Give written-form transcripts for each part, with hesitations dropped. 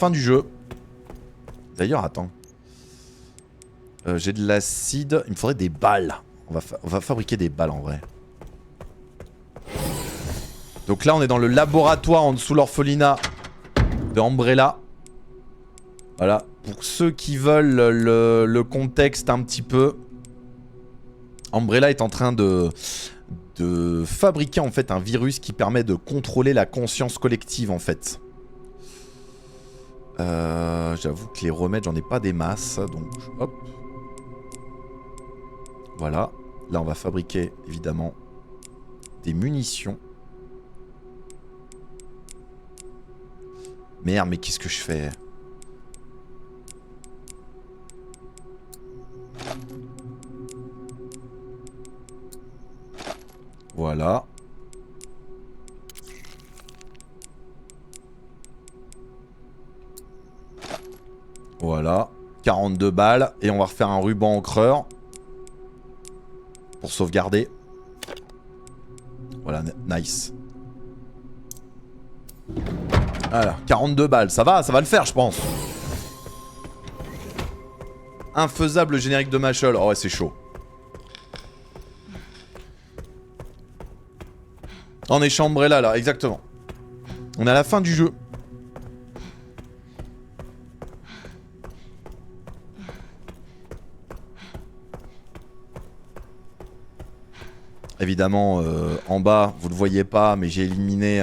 Fin du jeu. D'ailleurs, attends. J'ai de l'acide. Il me faudrait des balles. On va fabriquer des balles en vrai. Donc là, on est dans le laboratoire en dessous l'orphelinat de Umbrella. Voilà. Pour ceux qui veulent le contexte un petit peu. Umbrella est en train de fabriquer en fait un virus qui permet de contrôler la conscience collective en fait. J'avoue que les remèdes, j'en ai pas des masses. Donc hop. Voilà. Là, on va fabriquer évidemment des munitions. Merde, mais qu'est-ce que je fais? Voilà. Voilà. 42 balles. Et on va refaire un ruban encreur. Pour sauvegarder. Voilà, nice. Voilà, 42 balles. Ça va le faire, je pense. Infaisable générique de Machel. Oh ouais, c'est chaud. On est chez Umbrella là, exactement. On est à la fin du jeu. Évidemment, en bas, vous le voyez pas, mais j'ai éliminé...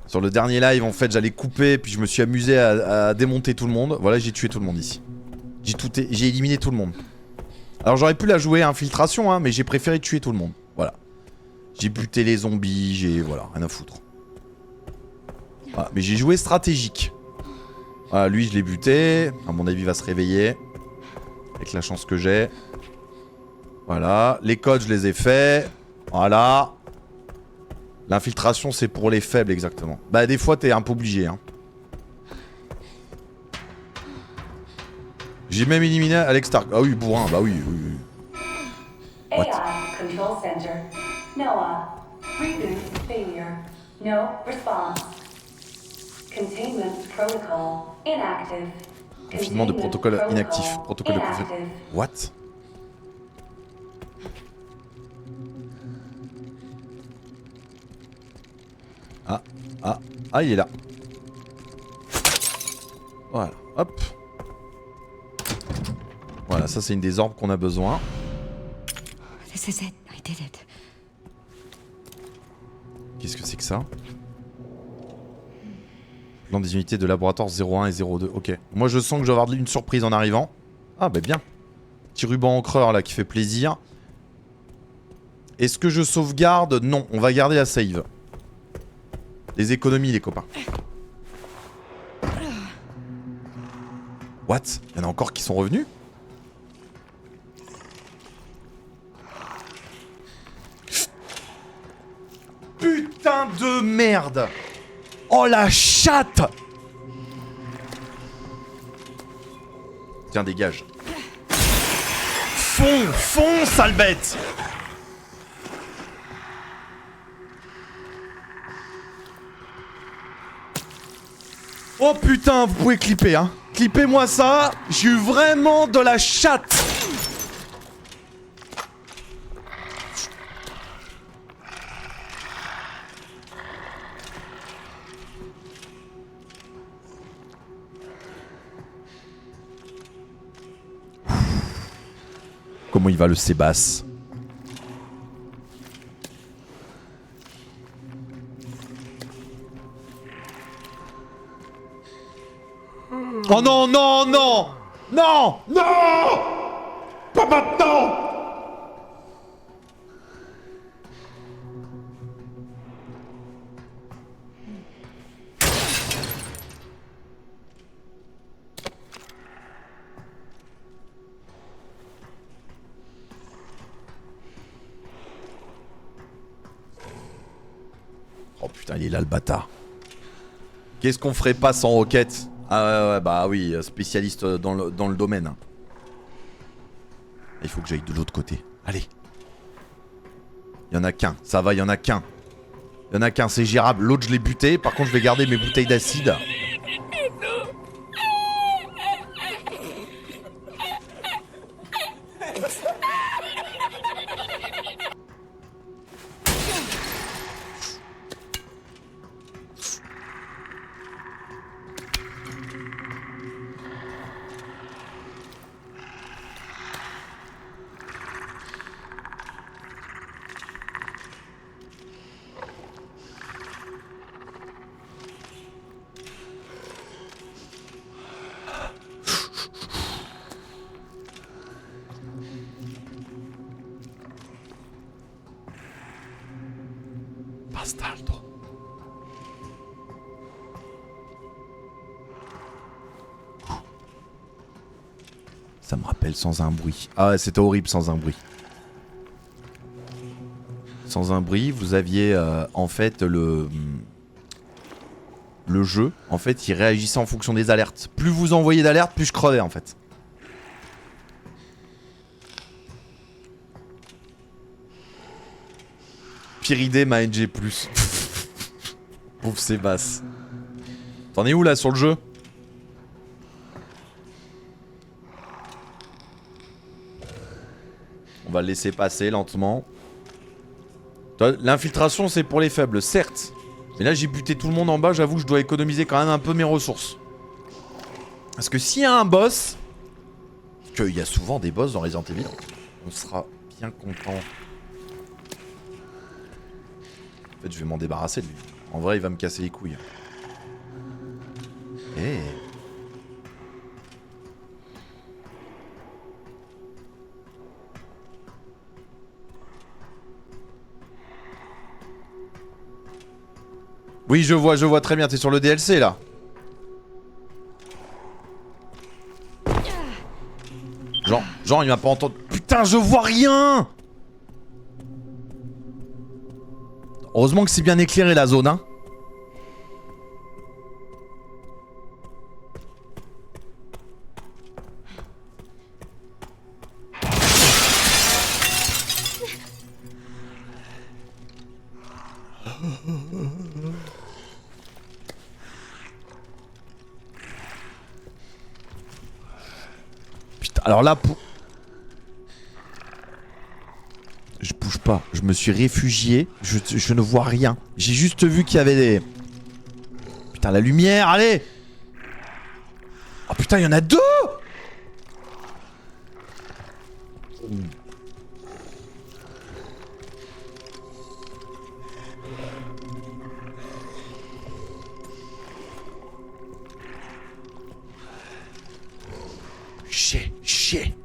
Sur le dernier live, en fait, j'allais couper, puis je me suis amusé à démonter tout le monde. Voilà, j'ai tué tout le monde ici. J'ai éliminé tout le monde. Alors j'aurais pu la jouer à infiltration, hein, mais j'ai préféré tuer tout le monde. Voilà. J'ai buté les zombies, voilà, rien à foutre. Voilà, mais j'ai joué stratégique. Voilà, lui je l'ai buté. À mon avis, il va se réveiller. Avec la chance que j'ai. Voilà, les codes je les ai faits. Voilà. L'infiltration c'est pour les faibles exactement. Bah des fois t'es un peu obligé hein. J'ai même éliminé Alex Stark. Ah oui, bourrin, bah oui. What? AI Control Center. Noah. Reboot failure. No response. Containment protocol inactive. Confinement de protocole inactif. Protocole de confinement. What? Ah, il est là. Voilà, hop. Voilà, ça c'est une des orbes qu'on a besoin. This is it. I did it. Qu'est-ce que c'est que ça? Plan des unités de laboratoire 01 et 02. Ok. Moi je sens que je vais avoir une surprise en arrivant. Ah bah bien. Petit ruban encreur là qui fait plaisir. Est-ce que je sauvegarde? Non, on va garder la save. Les économies les copains. What? Il y en a encore qui sont revenus? Putain de merde! Oh la chatte! Tiens, dégage. Fonds, sale bête! Oh putain, vous pouvez clipper, hein. Clippez-moi ça, j'ai eu vraiment de la chatte. Comment il va le Sébastien? Oh non, non, non! Non! Non! Pas maintenant! Oh putain, il est là le bâtard. Qu'est-ce qu'on ferait pas sans roquette? Ah ouais, bah oui, spécialiste dans le domaine. Il faut que j'aille de l'autre côté. Allez. Il y en a qu'un, ça va, il y en a qu'un. Il y en a qu'un, c'est gérable. L'autre, je l'ai buté. Par contre, je vais garder mes bouteilles d'acide. Bastardo. Ça me rappelle sans un bruit. Ah, c'était horrible sans un bruit. Sans un bruit, vous aviez en fait le jeu. En fait, il réagissait en fonction des alertes. Plus vous envoyez d'alertes, plus je crevais en fait. Pire idée, ma NG+. Pauvre Sébastien. T'en es où là sur le jeu? On va le laisser passer lentement. L'infiltration c'est pour les faibles, certes. Mais là j'ai buté tout le monde en bas, j'avoue que je dois économiser quand même un peu mes ressources. Parce que s'il y a un boss, qu'il y a souvent des boss dans Resident Evil, on sera bien content. En fait je vais m'en débarrasser de lui. En vrai il va me casser les couilles. Eh. Oui, je vois très bien, t'es sur le DLC là. Genre il m'a pas entendu. Putain, je vois rien. Heureusement que c'est bien éclairé la zone, hein. Alors là, je bouge pas. Je me suis réfugié. Je ne vois rien. J'ai juste vu qu'il y avait des... Putain, la lumière, allez. Oh putain, il y en a deux.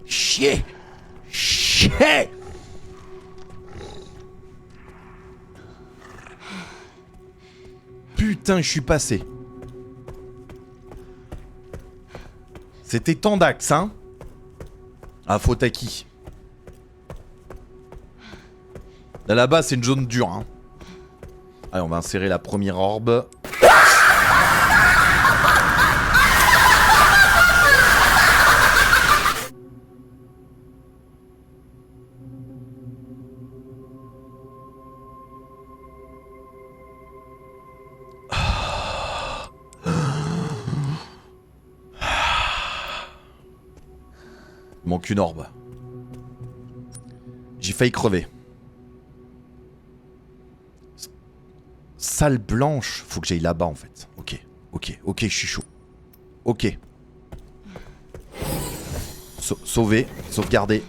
Chier. Putain, je suis passé. C'était tant d'axes, hein. Ah, faute à qui? Là-bas, c'est une zone dure, hein. Allez, on va insérer la première orbe. Il manque une orbe. J'ai failli crever. Salle blanche. Faut que j'aille là-bas en fait. Ok, je suis chaud. Ok. Sauver, sauvegarder.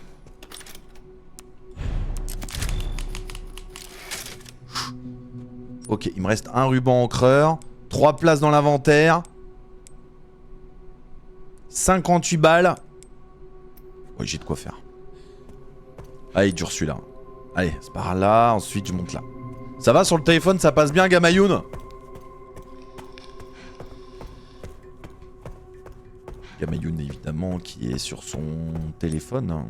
Ok, il me reste un ruban encreur. 3 places dans l'inventaire. 58 balles. Oui, j'ai de quoi faire. Allez, dure celui-là. Allez, c'est par là, ensuite je monte là. Ça va sur le téléphone, ça passe bien, Gamayoun? Gamayoun, évidemment, qui est sur son téléphone.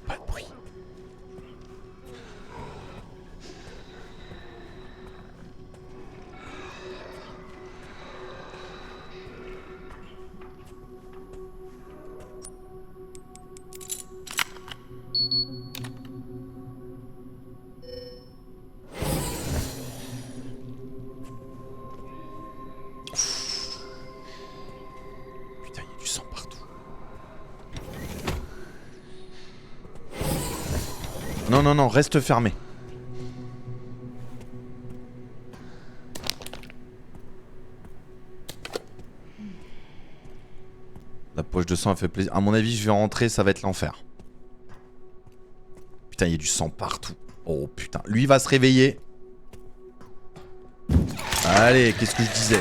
Pas de bruit. Putain, il y a du sang partout. Non, reste fermé. La poche de sang a fait plaisir. À mon avis, je vais rentrer, ça va être l'enfer. Putain, il y a du sang partout. Oh putain, lui va se réveiller. Allez, qu'est-ce que je disais?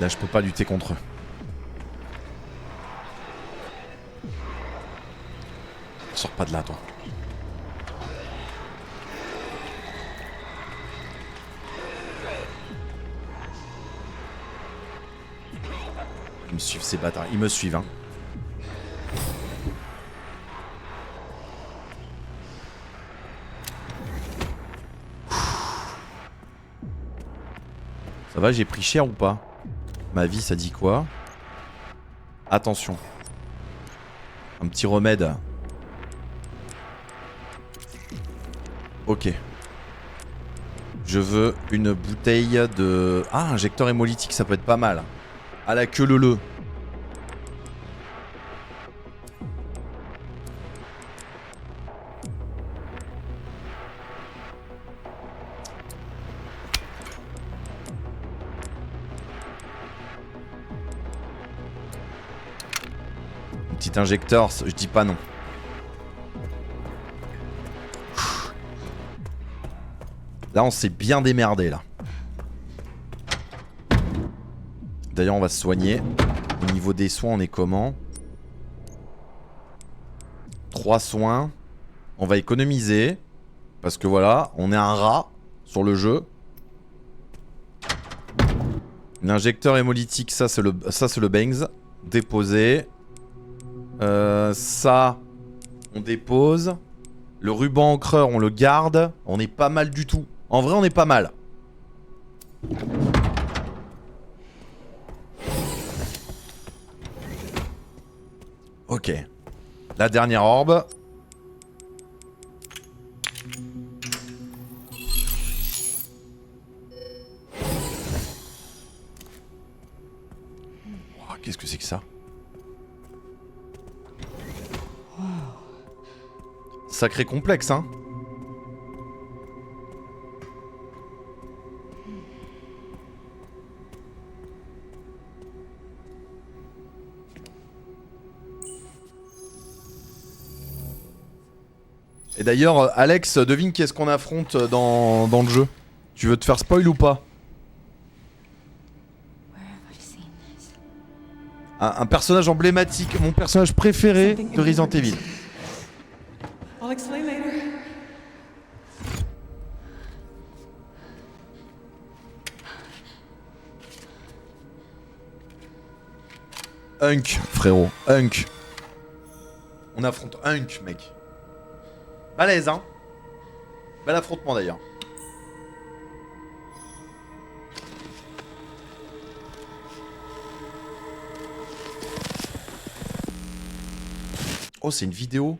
Là, je peux pas lutter contre eux. Sors pas de là, toi. Ils me suivent, ces bâtards. Ils me suivent, hein. Ça va, j'ai pris cher ou pas? Ma vie, ça dit quoi? Attention. Un petit remède. Ok. Je veux une bouteille de... Ah, injecteur hémolytique, ça peut être pas mal. À la queue leu. Un petit injecteur, je dis pas non. Là, on s'est bien démerdé, là. D'ailleurs, on va se soigner. Au niveau des soins, on est comment? 3 soins. On va économiser. Parce que voilà, on est un rat sur le jeu. L'injecteur hémolytique, ça c'est le Bangs. Déposé. Ça, on dépose. Le ruban encreur, on le garde. On est pas mal du tout. En vrai, on est pas mal. Ok. La dernière orbe. Oh, qu'est-ce que c'est que ça? Sacré complexe, hein. Et d'ailleurs, Alex, devine qui est-ce qu'on affronte dans le jeu. Tu veux te faire spoil ou pas? Un personnage emblématique, mon personnage préféré de Resident Evil. I'll explain later. Hunk, frérot, Hunk. On affronte Hunk, mec. Balèze, hein. Bel affrontement d'ailleurs. Oh, c'est une vidéo.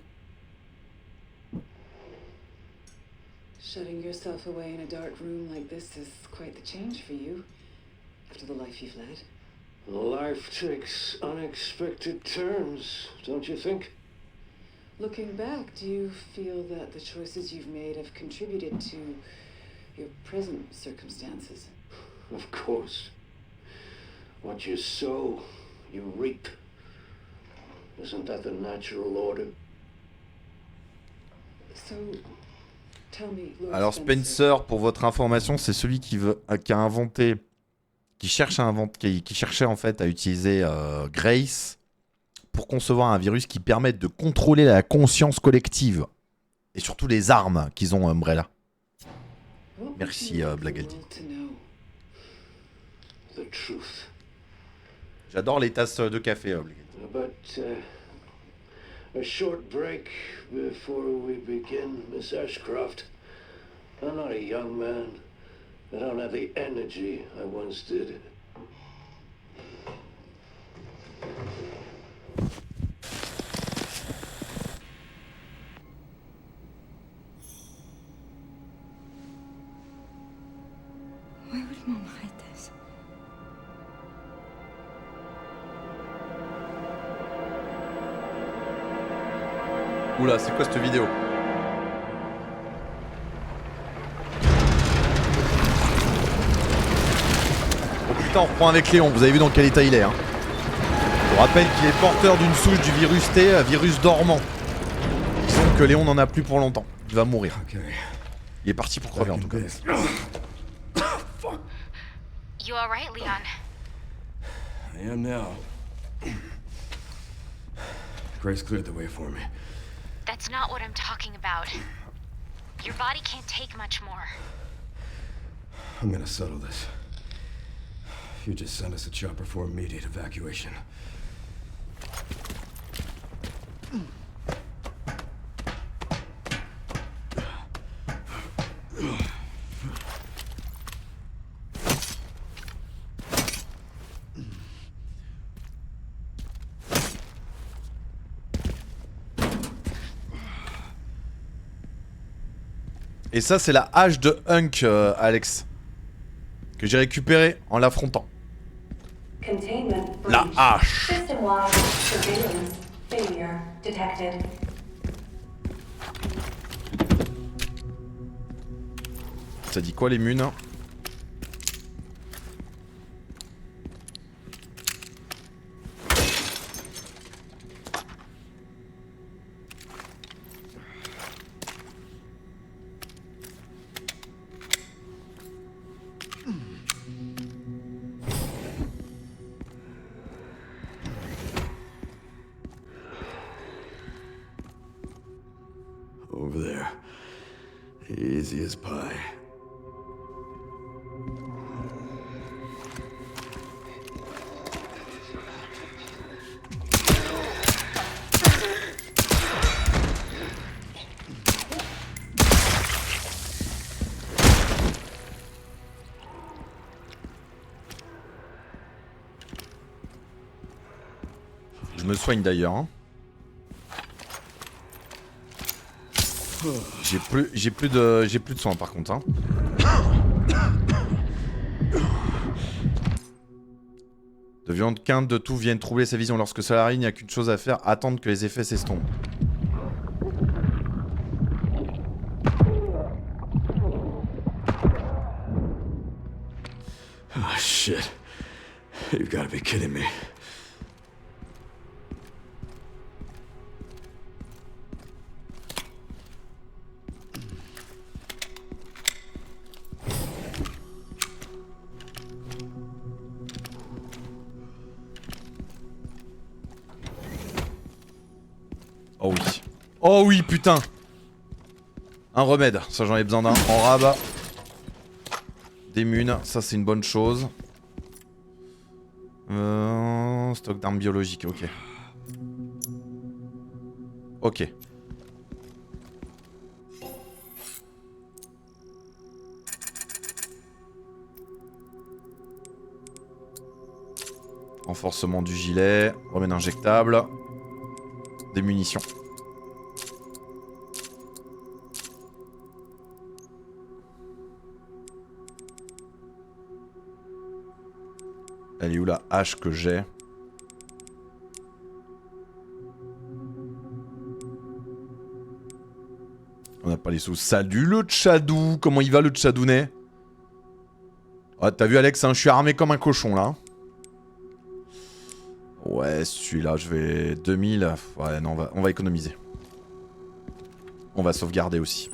Shutting yourself away in a dark room like this is quite the change for you, after the life you've led. Life takes unexpected turns, don't you think? Looking back, do you feel that the choices you've made have contributed to your present circumstances? Of course. What you sow, you reap. Isn't that the natural order? So, tell me, Lord Alors Spencer, pour votre information, c'est celui qui a inventé, qui cherchait en fait à utiliser Grace pour concevoir un virus qui permette de contrôler la conscience collective et surtout les armes qu'ils ont Umbrella. what would Merci, you like the Blagaldi. world to know? The truth. J'adore les tasses de café, Blagaldi. But a short break before we begin, Miss Ashcroft. I'm not a young man. I don't have the energy I once did. Why would Mom hide this? Oula, c'est quoi cette vidéo? Oh putain, on reprend avec Léon, vous avez vu dans quel état il est, hein. Je vous rappelle qu'il est porteur d'une souche du virus T, virus dormant. Disons que Léon n'en a plus pour longtemps, il va mourir. Il est parti pour crever en tout cas. You alright, Leon? I am now. Grace cleared the way for me. That's not what I'm talking about. Your body can't take much more. I'm gonna settle this. You just send us a chopper for immediate evacuation. Et ça, c'est la hache de Hunk, Alex. Que j'ai récupérée en l'affrontant. Containment La breach. hache. System-wide surveillance failure detected. Ça dit quoi les munes? Over there. Easy as pie. Je me soigne d'ailleurs. Hein. J'ai plus de soins par contre. Hein. De viande quinte de tout viennent troubler sa vision. Lorsque cela arrive, il n'y a qu'une chose à faire, attendre que les effets s'estompent. Oh shit. You've gotta be kidding me. Oh oui. Oh oui, putain. Un remède, ça j'en ai besoin d'un. En rabat. Des munes, ça c'est une bonne chose. Stock d'armes biologiques, ok. Ok. Renforcement du gilet, remède injectable. Des munitions. Elle est où la hache que j'ai? On n'a pas les sous. Salut le Tchadou. Comment il va le Tchadounet? Ah, t'as vu Alex, hein, je suis armé comme un cochon là. Ouais, celui-là, je vais... 2000... Ouais, non, on va économiser. On va sauvegarder aussi.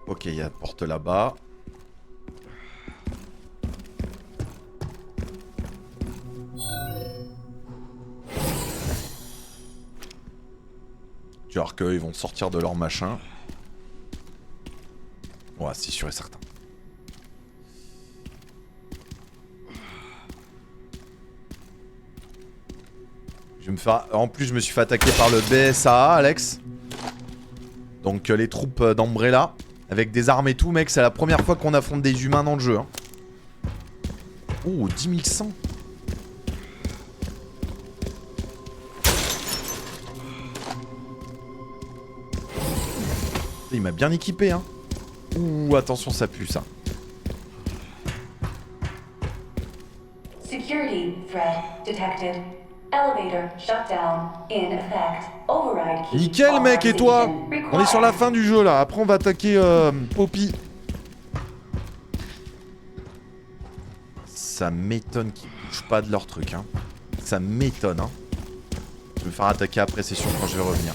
Ok, il y a la porte là-bas. Genre qu'ils vont sortir de leur machin. Ouais, c'est sûr et certain. Je vais me faire... En plus, je me suis fait attaquer par le BSAA, Alex. Donc les troupes d'Umbrella. Avec des armes et tout, mec. C'est la première fois qu'on affronte des humains dans le jeu. Hein. Oh, 10 100. Il m'a bien équipé, hein. Ouh, attention, ça pue, ça. Security threat detected. Elevator shutdown in effect. Override key. Nickel, mec, et toi? On est sur la fin du jeu, là. Après, on va attaquer Poppy. Ça m'étonne qu'ils bougent pas de leur truc, hein. Ça m'étonne, hein. vais me faire attaquer après, c'est sûr, quand je vais revenir.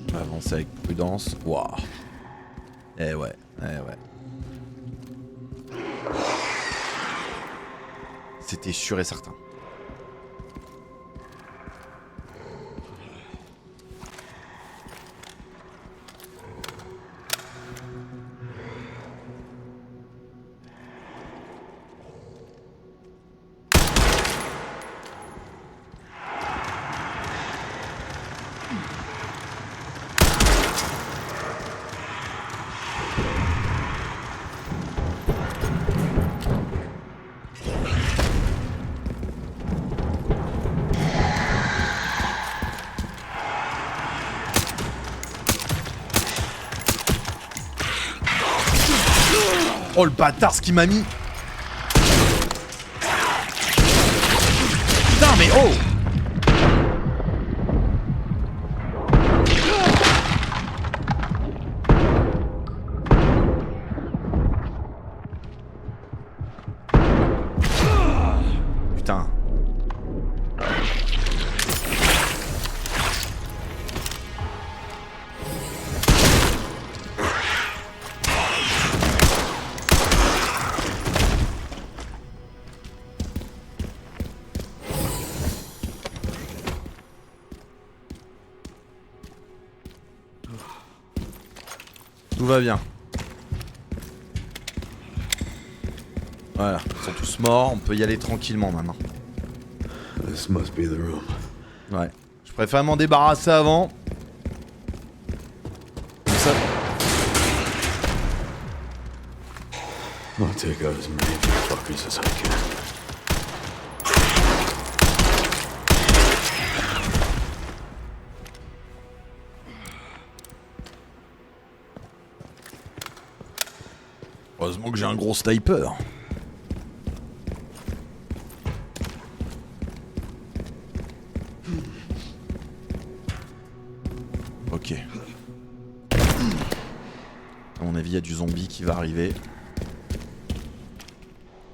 On va avancer avec prudence. Waouh. Eh ouais, eh ouais. C'était sûr et certain. Oh le bâtard, ce qu'il m'a mis. Putain mais oh. Putain. Tout va bien. Voilà, ils sont tous morts, on peut y aller tranquillement maintenant. This must be the room. Ouais. Je préfère m'en débarrasser avant. Comme ça. I'll take out as many of you fuckers as I can. Heureusement que j'ai un gros sniper. Ok. À mon avis, il y a du zombie qui va arriver.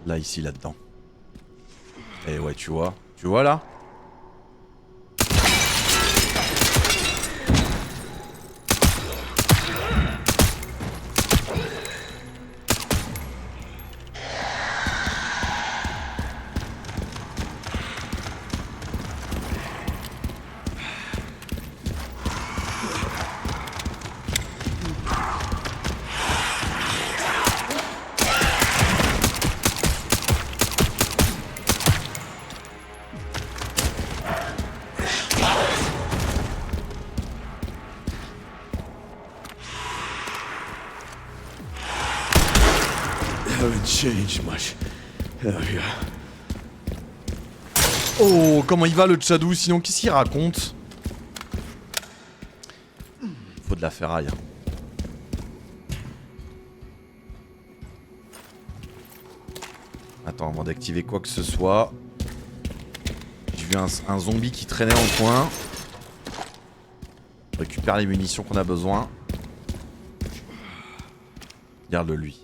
Là, ici, là-dedans. Et ouais, tu vois. Tu vois là ? Haven't changed much. Hell yeah. Oh, comment il va le Tchadou? Sinon, qu'est-ce qu'il raconte? Faut de la ferraille. Attends, avant d'activer quoi que ce soit. J'ai vu un zombie qui traînait dans le coin. On récupère les munitions qu'on a besoin. Regarde-le lui.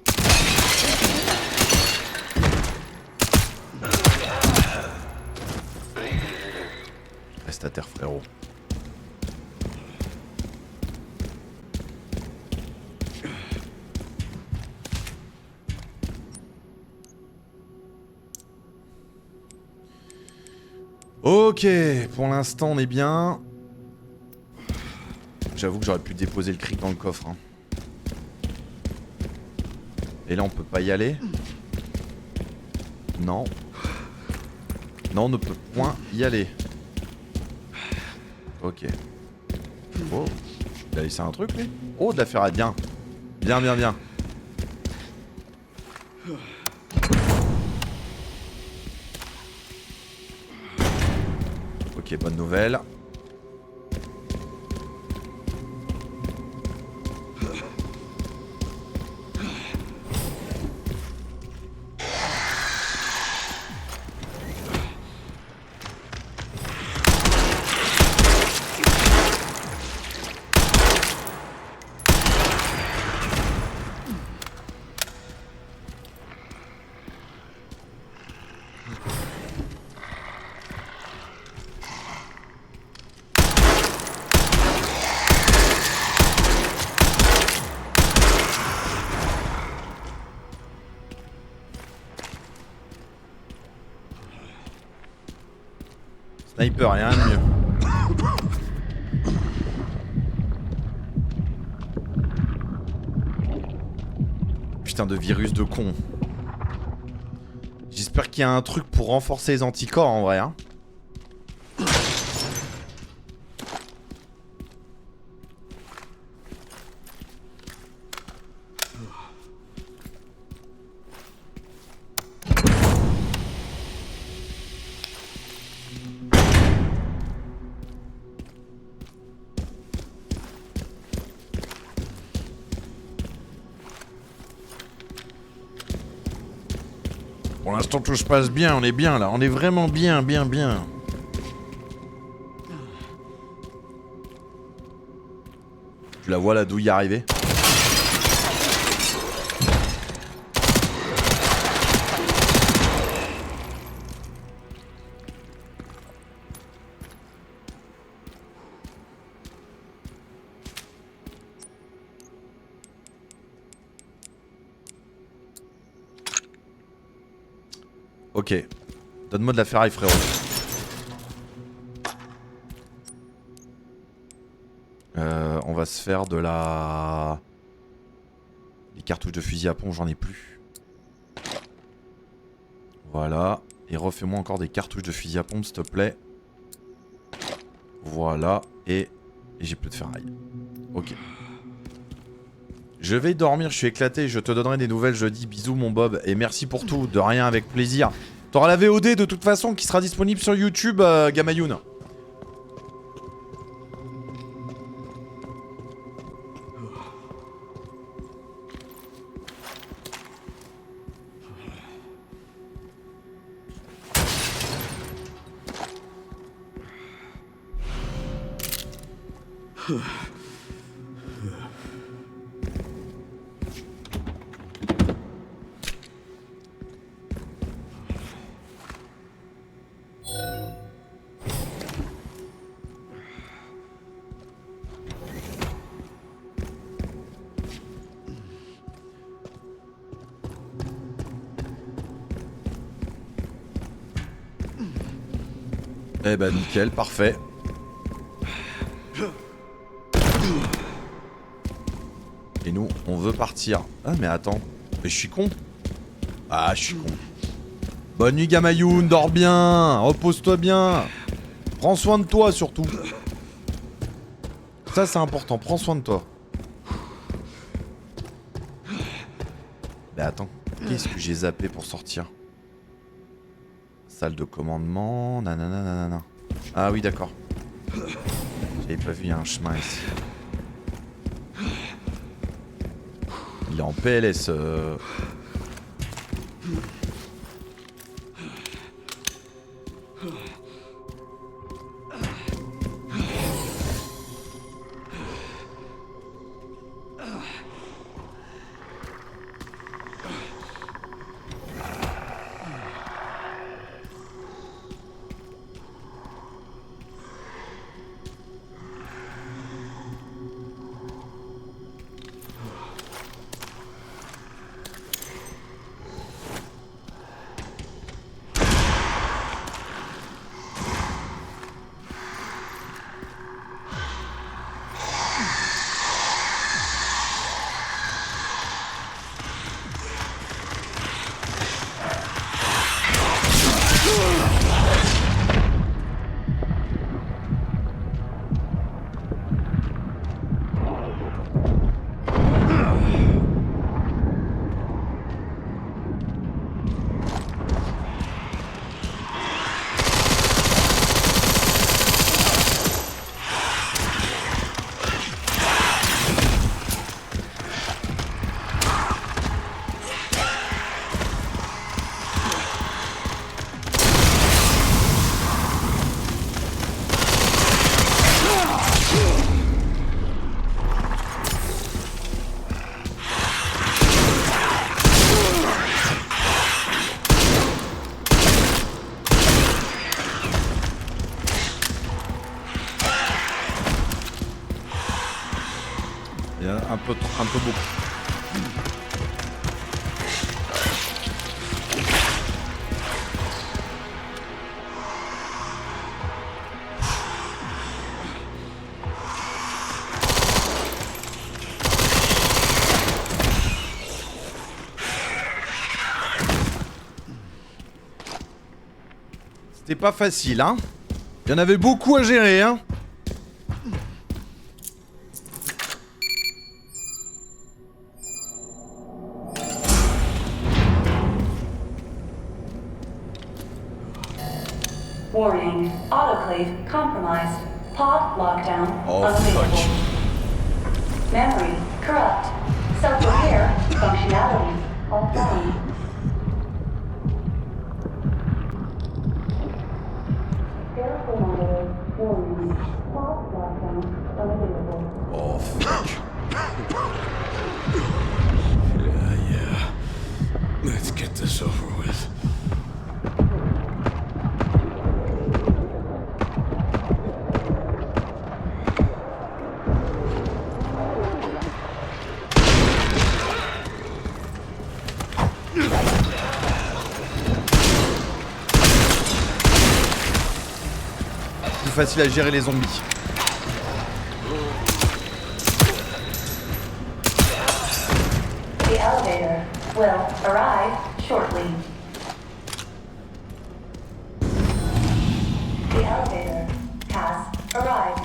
Reste à terre, frérot. Ok, pour l'instant on est bien. J'avoue que j'aurais pu déposer le cric dans le coffre. Hein. Et là on peut pas y aller. Non. Non, on ne peut point y aller. Ok. Oh, il a laissé un truc lui. Oh, de la ferraille, bien. Bien, bien, bien. Ok, bonne nouvelle. Sniper, rien de mieux. Putain de virus de con. J'espère qu'il y a un truc pour renforcer les anticorps en vrai. Hein. Pour l'instant tout se passe bien, on est bien là, on est vraiment bien. Tu la vois la douille arriver? Ok. Donne-moi de la ferraille, frérot. On va se faire de la... Les cartouches de fusil à pompe, j'en ai plus. Voilà. Et refais-moi encore des cartouches de fusil à pompe, s'il te plaît. Voilà. Et j'ai plus de ferraille. Ok. Je vais dormir, je suis éclaté, je te donnerai des nouvelles jeudi. Bisous mon Bob, et merci pour tout, de rien, avec plaisir. T'auras la VOD de toute façon qui sera disponible sur YouTube, Gamayoun. Eh bah nickel, parfait. Et nous, on veut partir. Ah mais attends, mais je suis con. Ah je suis con. Bonne nuit Gamayoun, dors bien, repose-toi bien. Prends soin de toi surtout. Ça c'est important, prends soin de toi. Mais attends, qu'est-ce que j'ai zappé pour sortir? Salle de commandement, nanana nanana. Ah oui d'accord. J'avais pas vu, il y a un chemin ici. Il est en PLS. Il y a un peu beaucoup. C'était pas facile, hein. Il y en avait beaucoup à gérer, hein. Warning, autoclave compromised. Pod lockdown Oh, unavailable. fuck. Memory corrupt. Self-repair functionality offline. Careful monitor. Warning, pod lockdown unavailable. Oh, fuck. Yeah. Let's get this over with. Plus facile à gérer les zombies. The elevator will arrive shortly. The elevator has arrived.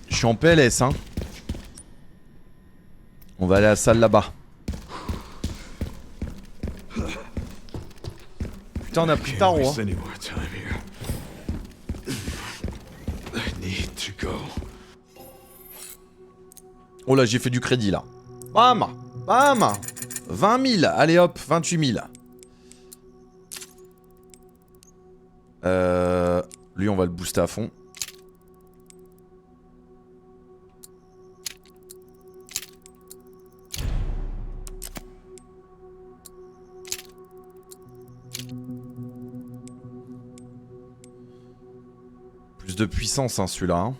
Je suis en PLS, hein. On va aller à la salle là-bas. Putain, on a pris tarot, hein. Any more time here. I need to go. Oh là, j'ai fait du crédit, là. Bam. Bam. 20 000. Allez hop, 28 000. Lui, on va le booster à fond. Plus de puissance, hein, celui-là. Hein.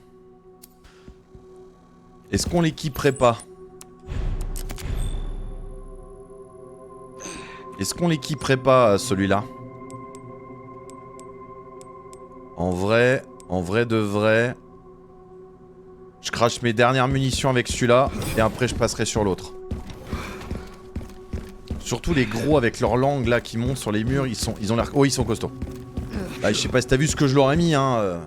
Est-ce qu'on l'équiperait pas? Est-ce qu'on l'équiperait pas, celui-là? En vrai de vrai... Je crache mes dernières munitions avec celui-là, et après je passerai sur l'autre. Surtout les gros avec leur langue là qui montent sur les murs, ils ont l'air... Oh, ils sont costauds. Là, je sais pas si t'as vu ce que je leur ai mis, hein.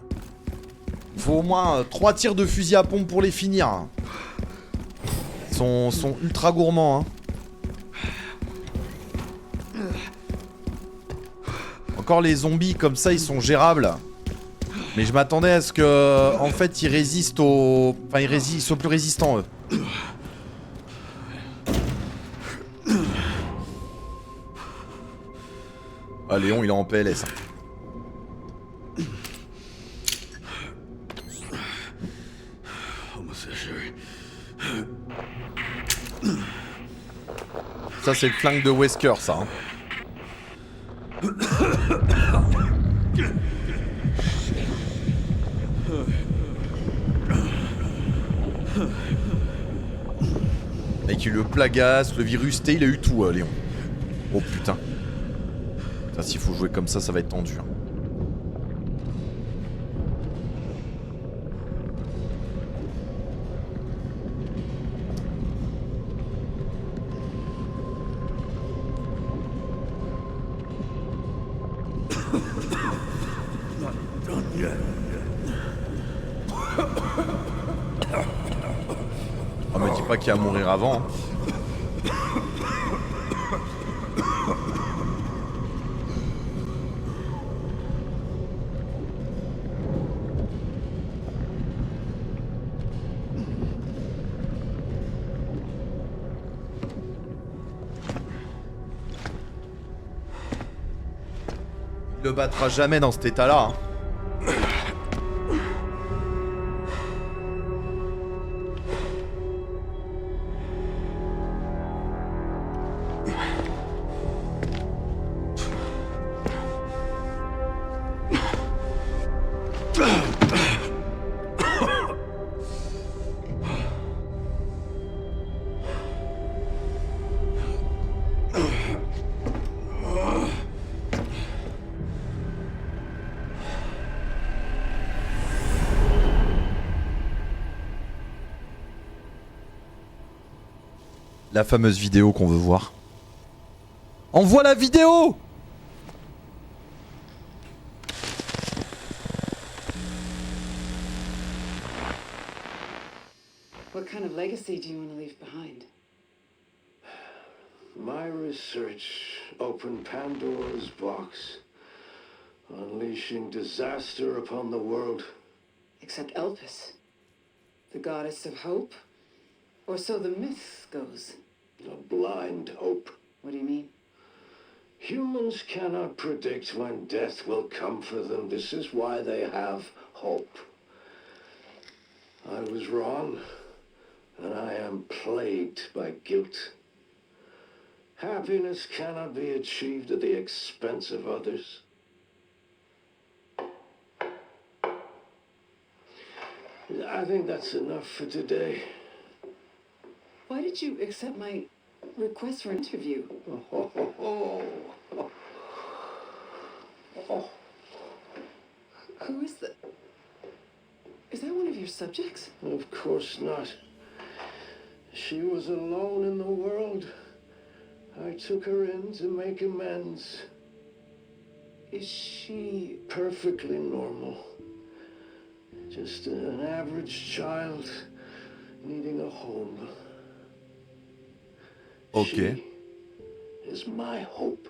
Faut au moins 3 tirs de fusil à pompe pour les finir. Ils sont ultra gourmands, hein. Encore les zombies comme ça, ils sont gérables. Mais je m'attendais à ce que, en fait, ils résistent aux... Enfin, ils sont plus résistants, eux. Ah, Léon, il est en PLS. Ça, c'est le flingue de Wesker, ça. Hein. Mec, il a eu le plagasse, le virus T, il a eu tout, Léon. Oh putain. Putain, s'il faut jouer comme ça va être tendu. Hein. Oh, me dis pas qu'il va mourir avant. Hein. Il le battra jamais dans cet état-là. Hein. La fameuse vidéo qu'on veut voir. Envoie la vidéo! What kind of legacy do you want to leave behind? My research opened Pandora's box, unleashing disaster upon the world. Except Elpis, the goddess of hope? Or so the myth goes. A blind hope. What do you mean? Humans cannot predict when death will come for them. This is why they have hope. I was wrong, and I am plagued by guilt. Happiness cannot be achieved at the expense of others. I think that's enough for today. Why did you accept my request for an interview? Who is that? Is that one of your subjects? Of course not. She was alone in the world. I took her in to make amends. Is she... Perfectly normal. Just an average child needing a home. Okay. She is my hope.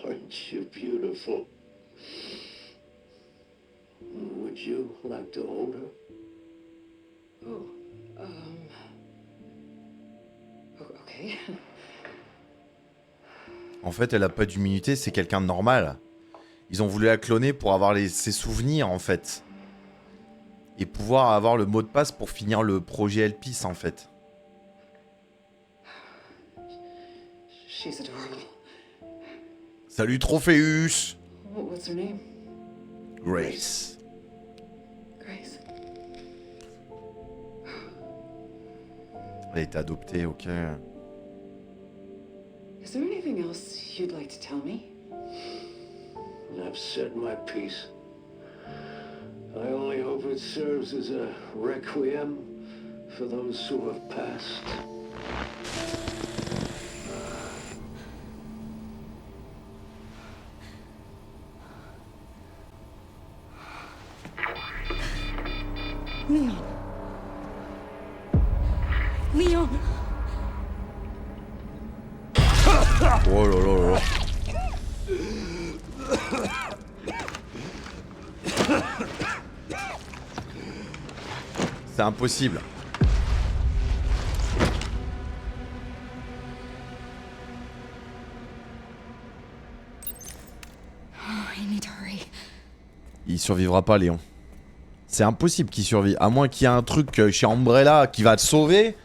Aren't you beautiful? Would you like to hold her? Oh, okay. En fait, elle a pas d'immunité, c'est quelqu'un de normal. Ils ont voulu la cloner pour avoir ses souvenirs, en fait. Et pouvoir avoir le mot de passe pour finir le projet Elpis, en fait. She's adorable. Salut Trophéus! What's her name? Grace. Grace. Elle a été adoptée, ok. Is there anything else you'd like to tell me? I've said my piece. I only hope it serves as a requiem for those who have passed. Leon. Leon. Oh là là là là. C'est impossible. Oh, I need to hurry. Il survivra pas, Léon. C'est impossible qu'il survive. À moins qu'il y ait un truc chez Umbrella qui va te sauver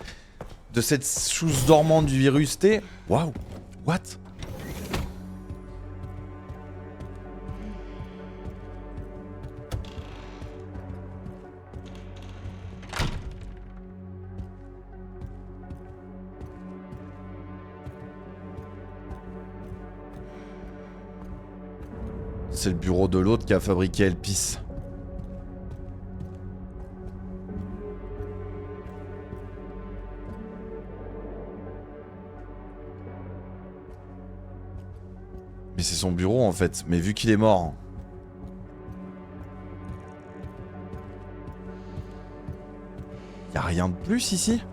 de cette chose dormante du virus T. Waouh. What? C'est le bureau de l'autre qui a fabriqué Elpis. Mais c'est son bureau en fait, mais vu qu'il est mort. Y'a rien de plus ici?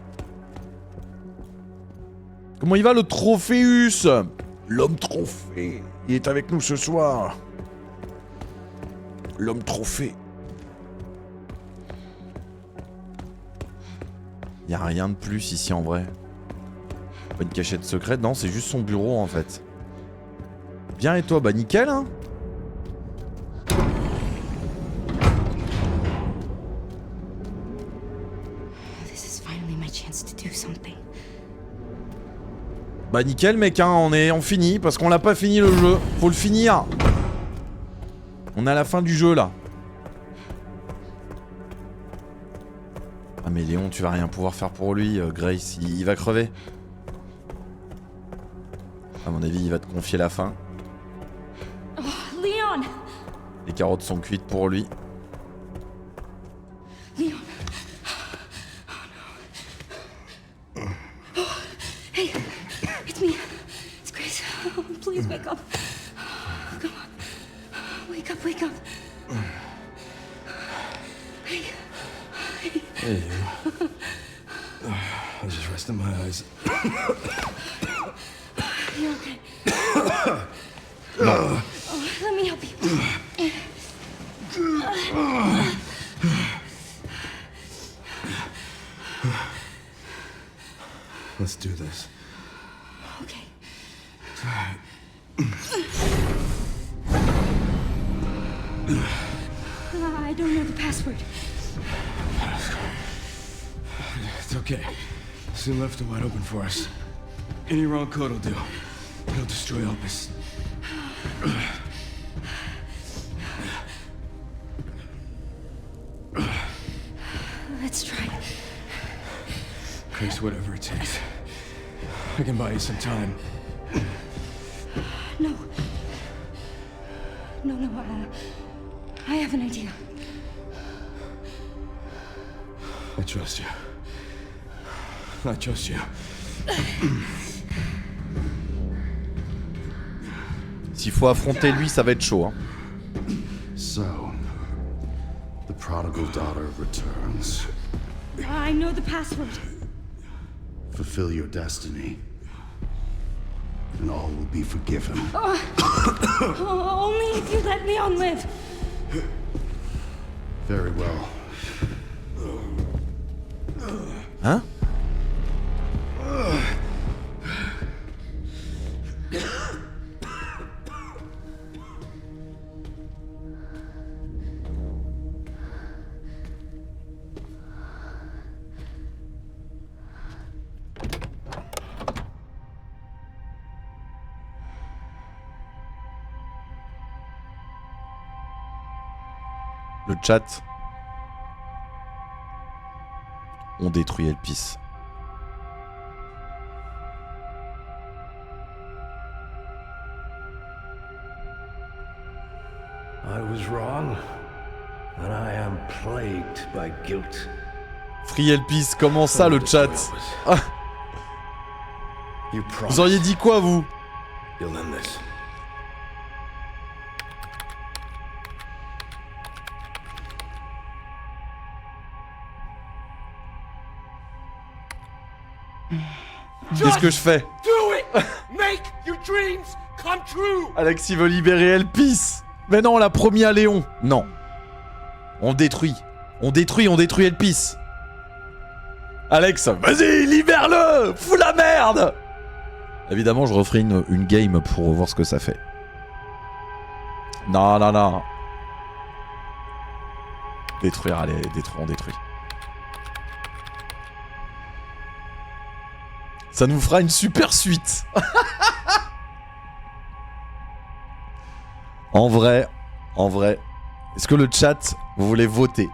Comment il va le Trophéus? L'homme trophée. Il est avec nous ce soir. L'homme trophée. Y'a rien de plus ici en vrai. Pas une cachette secrète, non, c'est juste son bureau en fait. Bien et toi, bah nickel hein. This is finally my chance to do something. Bah nickel mec hein, on finit parce qu'on l'a pas fini le jeu. Faut le finir. On est à la fin du jeu là. Ah mais Léon, tu vas rien pouvoir faire pour lui, Grace, il va crever. À mon avis, il va te confier la fin. Oh, Leon! Les carottes sont cuites pour lui. Leon! Oh no. Oh, hey! Please wake up. Come on. Wake up, wake up. Hey, you. I'm just resting my eyes. You're okay. Oh, let me help you. Let's do this. Okay. I don't know the password. It's okay. Soon left it wide open for us. Any wrong code will do. It'll destroy Opus. Let's try. Chris, whatever it takes. I can buy you some time. No. No, I have an idea. I trust you. I trust you. S'il faut affronter lui, ça va être chaud. Hein. So, the prodigal daughter returns. I know the password. Fulfill your destiny, and all will be forgiven. Only if you let Leon live. Very well. Hein? Le chat. On détruit Elpis. I was wrong, and I am plagued by guilt. Free Elpis, comment ça le chat? Ah. Vous auriez dit quoi vous? You'll end this. Qu'est-ce que je fais? Do it! Make your dreams come true! Alex il veut libérer Elpis. Mais non, on l'a promis à Léon. Non. On détruit. On détruit Elpis. Alex, vas-y, libère-le! Fous la merde! Évidemment, je referai une game pour voir ce que ça fait. Non. Détruire, allez, on détruit. Ça nous fera une super suite. En vrai, est-ce que le chat, vous voulez voter?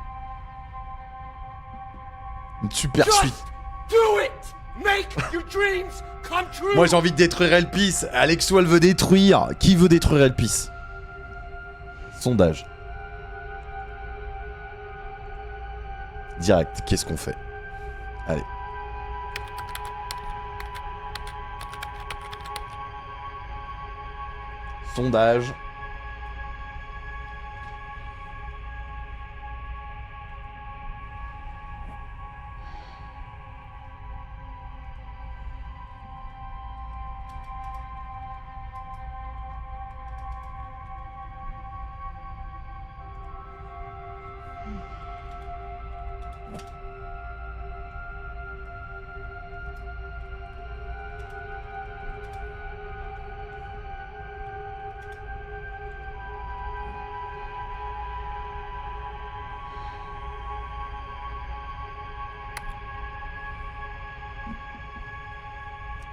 Une super suite. Do it! Make your dreams come true! Moi j'ai envie de détruire Elpis. Alexo elle veut détruire. Qui veut détruire Elpis? Sondage. Direct, qu'est-ce qu'on fait? Allez. Sondage.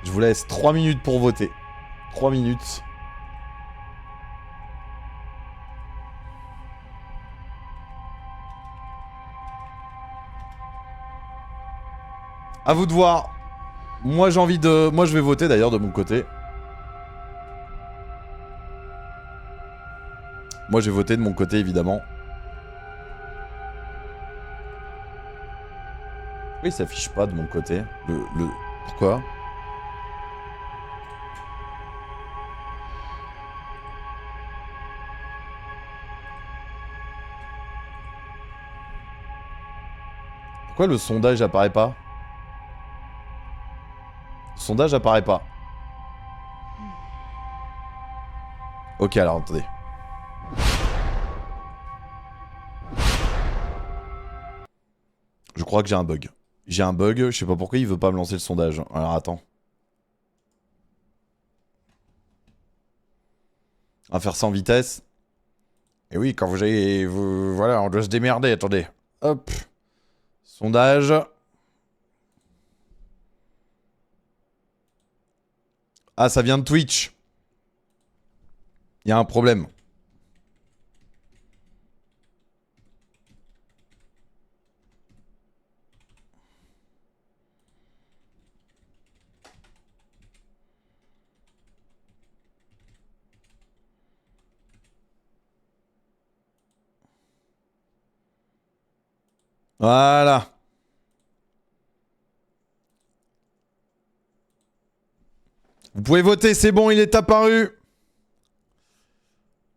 Je vous laisse 3 minutes pour voter. 3 minutes. À vous de voir. Moi j'ai envie de... Moi je vais voter d'ailleurs de mon côté. Moi j'ai voté de mon côté évidemment. Oui, il s'affiche pas de mon côté. Pourquoi? Pourquoi le sondage apparaît pas? Le sondage apparaît pas. Ok, alors attendez. Je crois que j'ai un bug. J'ai un bug, je sais pas pourquoi il veut pas me lancer le sondage. Alors attends. On va faire ça en vitesse. Et oui, quand vous avez... voilà, on doit se démerder, attendez. Hop. Sondage. Ah, ça vient de Twitch. Il y a un problème. Voilà. Vous pouvez voter, c'est bon, il est apparu.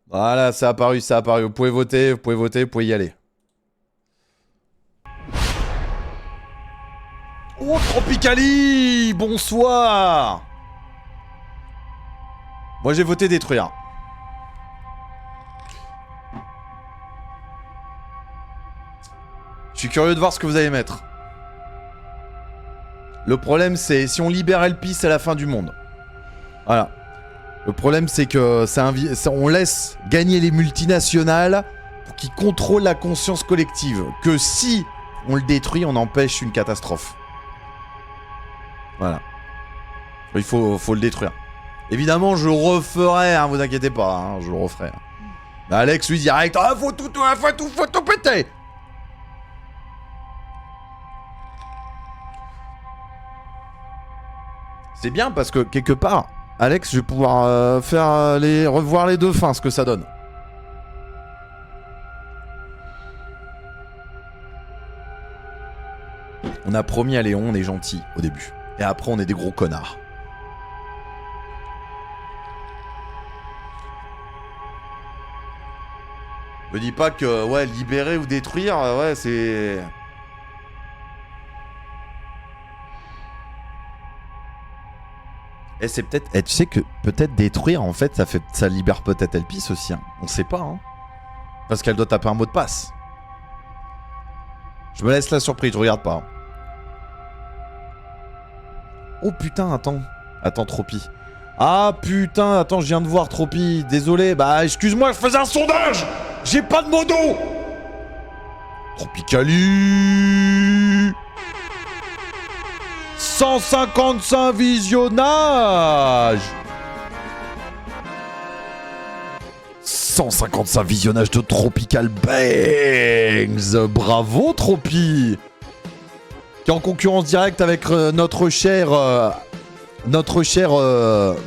Voilà, c'est apparu, c'est apparu. Vous pouvez voter, vous pouvez voter, vous pouvez y aller. Oh, Tropicali! Bonsoir! Moi, j'ai voté détruire. Je suis curieux de voir ce que vous allez mettre. Le problème, c'est si on libère Elpis, c'est la fin du monde. Voilà. Le problème, c'est que on laisse gagner les multinationales pour qu'ils contrôlent la conscience collective. Que si on le détruit, on empêche une catastrophe. Voilà. Il faut le détruire. Évidemment, je le referai, hein, vous inquiétez pas, hein, je le referai. Mais Alex, lui, direct, ah, faut tout péter. C'est bien parce que, quelque part, Alex, je vais pouvoir revoir les deux fins, ce que ça donne. On a promis à Léon, on est gentil au début. Et après, on est des gros connards. Me dis pas que, ouais, libérer ou détruire, ouais, c'est... Et c'est peut-être... tu sais que peut-être détruire, en fait, ça libère peut-être Elpis aussi. Hein. On sait pas, hein. Parce qu'elle doit taper un mot de passe. Je me laisse la surprise, je regarde pas. Oh putain, attends. Attends, Tropi. Ah putain, attends, je viens de voir Tropi. Désolé, bah excuse-moi, je faisais un sondage. J'ai pas de modo. Tropicali. 155 visionnages. 155 visionnages de Tropical Bangs. Bravo Tropi. Qui est en concurrence directe avec notre chère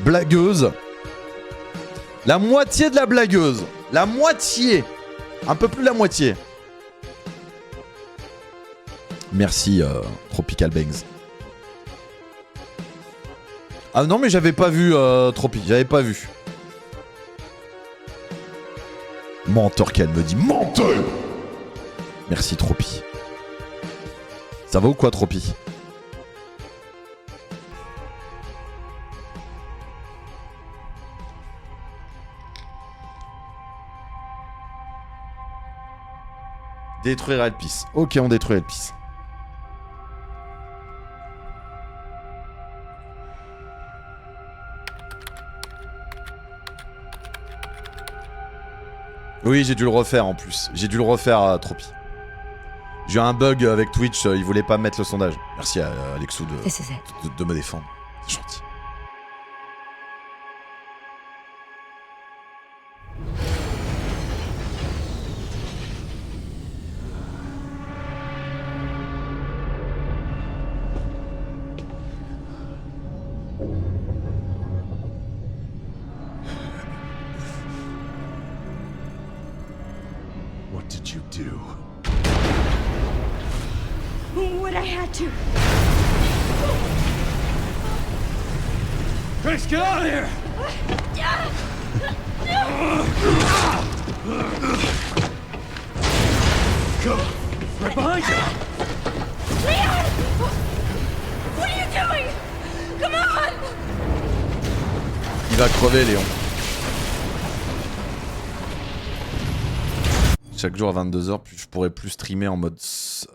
blagueuse. La moitié de la blagueuse. La moitié. Un peu plus de la moitié. Merci Tropical Bangs. Ah non mais j'avais pas vu Tropi, j'avais pas vu. Menteur qu'elle me dit, menteur. Merci Tropi. Ça va ou quoi Tropi? Détruire Elpis. Ok, on détruit Elpis. Oui, j'ai dû le refaire en plus. J'ai dû le refaire Tropi. J'ai eu un bug avec Twitch, il voulait pas mettre le sondage. Merci à Alexou de me défendre. C'est gentil. What did you do? What I had to. Grace, get out of here! Go! Right behind you! Leon! What are you doing? Come on! Il va crever, Léon. Chaque jour à 22h, je pourrais plus streamer en mode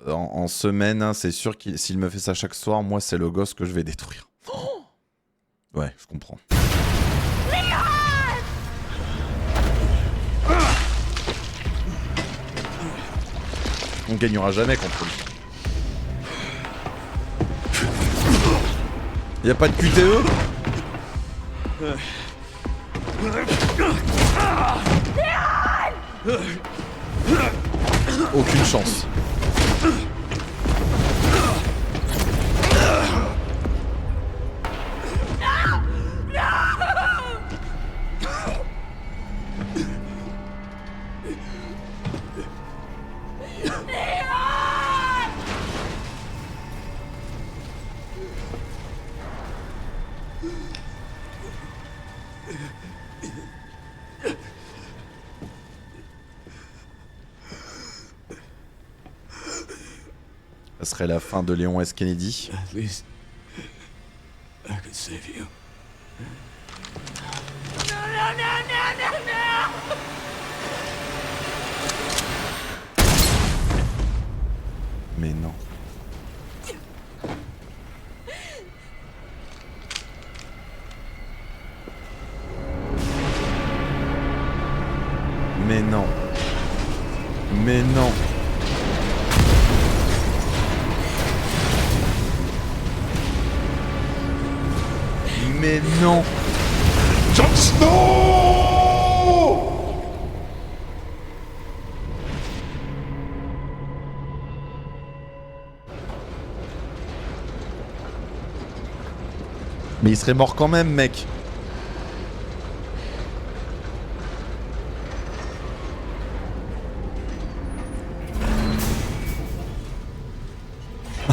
en semaine. Hein. C'est sûr qu'il s'il me fait ça chaque soir, moi c'est le gosse que je vais détruire. Oh ouais, je comprends. On gagnera jamais contre lui. Y'a pas de QTE? Aucune chance. Ça serait la fin de Léon S. Kennedy. At least I could save you. Mais non. Mais non. Mais non. Mais non. Jon Snow! Mais il serait mort quand même, mec.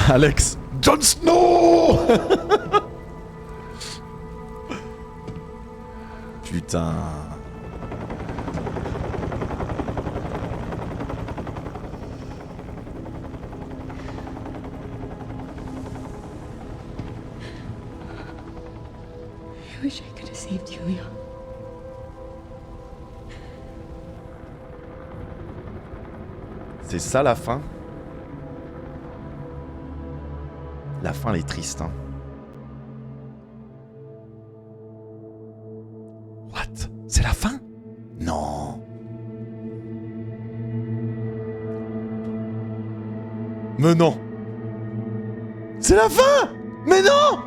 Alex. Jon Snow! Putain. I wish I could have saved you, Leon. C'est ça la fin? La fin elle est triste, hein. What? C'est la fin? Non. Mais non. C'est la fin? Mais non.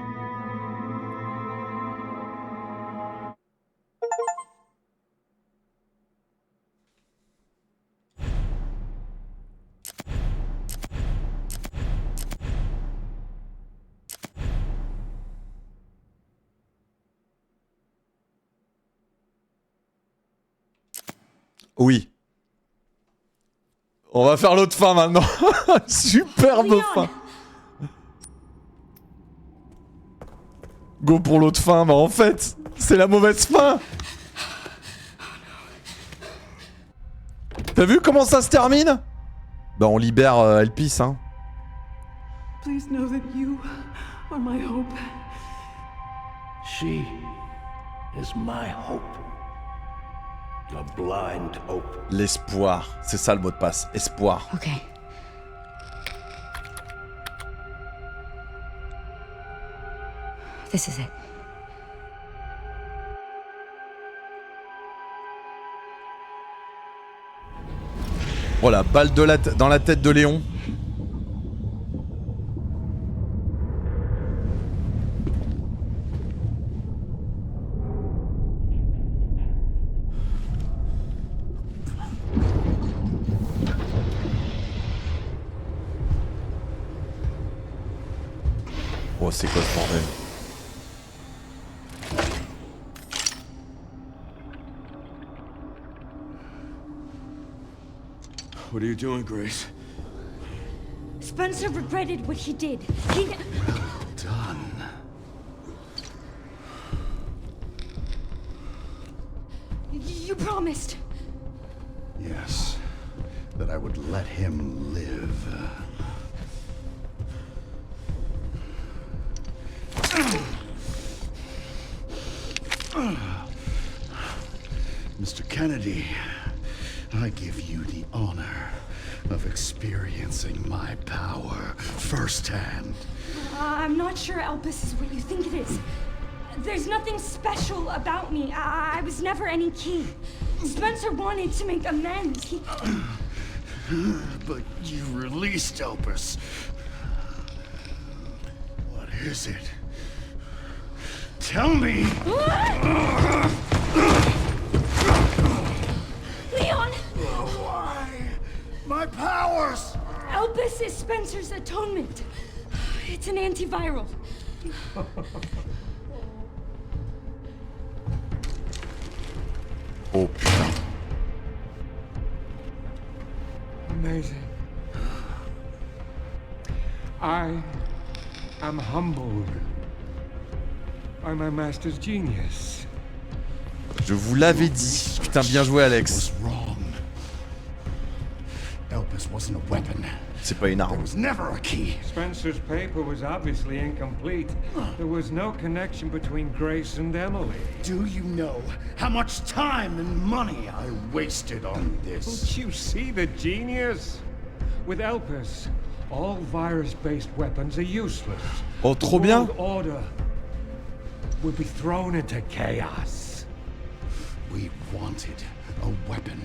Oui. On va faire l'autre fin maintenant. Superbe fin. Go pour l'autre fin, mais en fait, c'est la mauvaise fin. T'as vu comment ça se termine? Bah on libère Elpis, hein. Please know that you are my hope. She is my hope. A blind hope. L'espoir, c'est ça le mot de passe, espoir. Okay. This is it. Voilà, balle de dans la tête de Léon. Oh, c'est quoi ce bordel? What are you doing, Grace? Spencer regretted what he did. He... Done. You promised. Yes, that I would let him live. Mr. Kennedy, I give you the honor of experiencing my power firsthand. I'm not sure Elpis is what you think it is. There's nothing special about me. I was never any key. Spencer wanted to make amends. He... But you released Elpis. What is it? Tell me! Leon! Why? My powers! Elpis is Spencer's atonement. It's an antiviral. Oh putain. Amazing. I am humbled by my master's genius. Je vous l'avais dit. Putain, bien joué, Alex. Elpis wasn't a weapon. C'est pas une arme. There was never a key. Spencer's paper was obviously incomplete. There was no connection between Grace and Emily. Do you know how much time and money I wasted on this? Don't you see the genius? With Elpis, all virus-based weapons are useless. Oh, trop bien. The world order would be thrown into chaos. We wanted a weapon.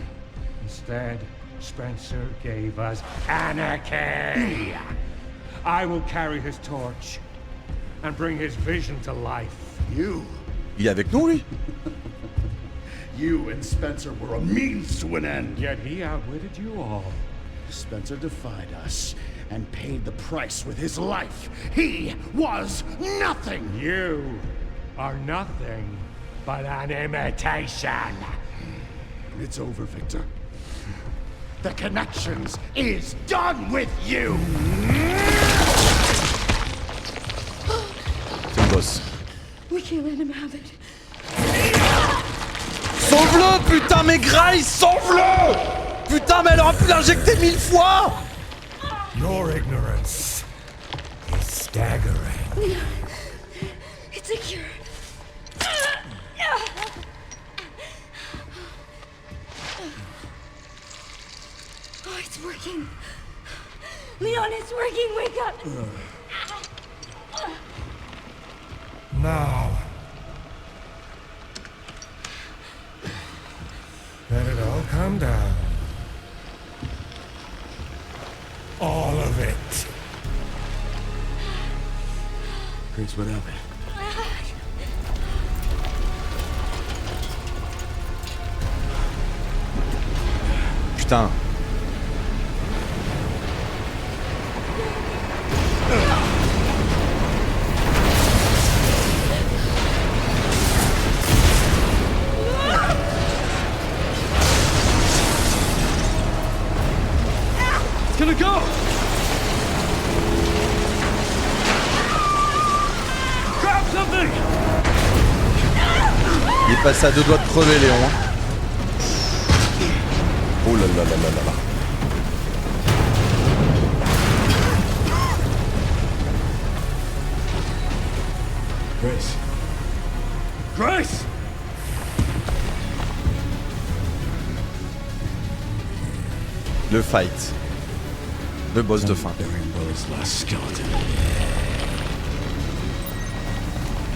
Instead, Spencer gave us anarchy. I will carry his torch and bring his vision to life. You? Il est avec nous, lui? You and Spencer were a means to an end. Yet he outwitted you all. Spencer defied us and paid the price with his life. He was nothing. You are nothing but an imitation. It's over, Victor. The Connections is done with you! C'est le boss. We can't let him have it. Sauve-le, putain, mais Grace, sauve-le! Putain, mais elle aurait pu l'injecter 1000 fois! Your ignorance is staggering. It's a cure. Oh, it's working. Leon, it's working. Wake up. Now, let it all come down. All of it. Grace, what happened? Putain. It's gonna go! Grab something! Il est passé à 2 doigts de crever, Léon. Hein. Oh là là là là là là. Grace. Grace! Le fight. Le boss de fin. Will's last skeleton.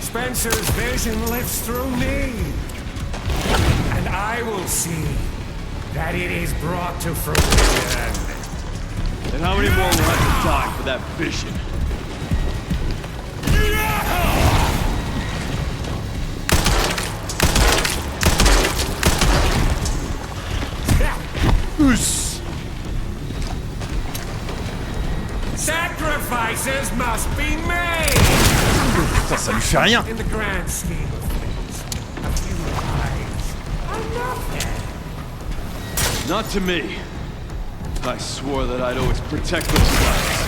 Spencer's vision lives through me. And I will see that it is brought to fruition. And how many more will have to die for that vision? Us. Sacrifices must be made. Putain, ça lui fait rien. In the grand scheme of things, a few lives are nothing. Not to me. I swore that I'd always protect those lives.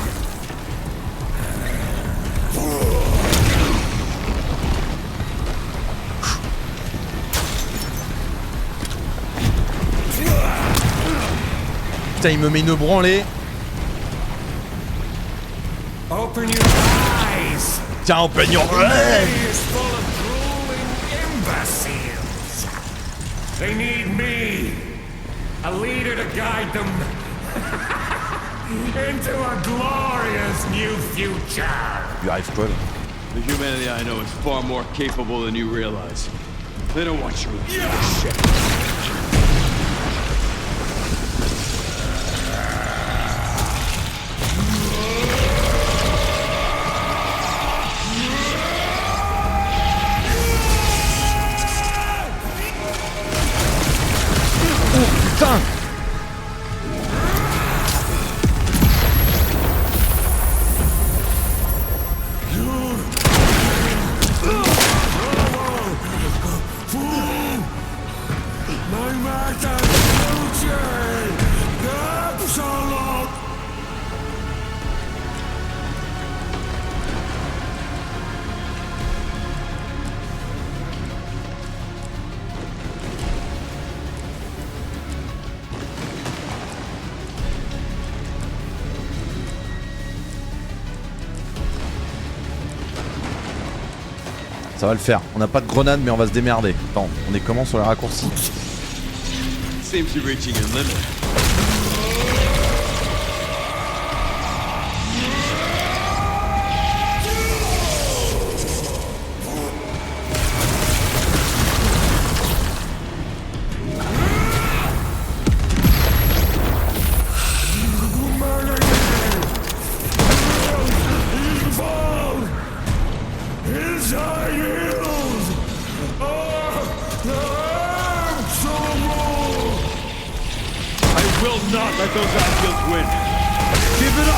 Putain, il me met une branlée. Open your eyes. Tiens, open your eyes. Is full of drooling imbeciles. They need me. A leader to guide them into a glorious new future. Il lui arrive quoi là? The humanity I know is far more capable than you realize. They don't want you. Shit. Putain! Ça va le faire. On n'a pas de grenade mais on va se démerder. Attends, on est comment sur les raccourcis? Seems you're reaching a limit. Let those Outfields win. Give it up!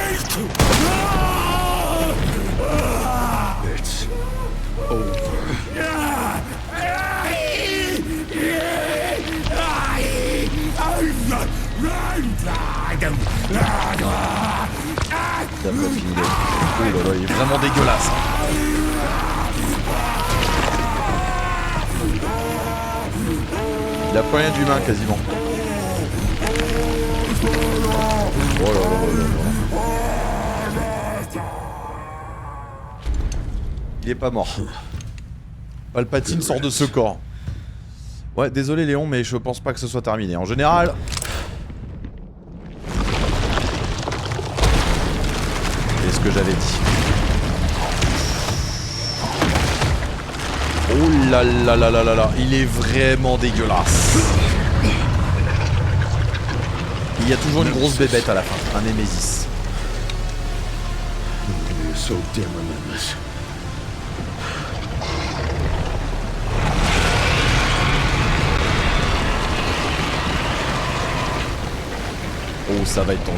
It's over. Ça me fini. Oh là là, il est vraiment dégueulasse. Il a pas rien d'humain quasiment. Oh là là là là. Il est pas mort. Palpatine sort de ce corps. Ouais, désolé Léon, mais je pense pas que ce soit terminé. En général... C'est ce que j'avais dit. Oh là là là là là là. Il est vraiment dégueulasse. Il y a toujours une grosse bébête à la fin. Un Némésis. So damn relentless. Oh, ça va être tendu.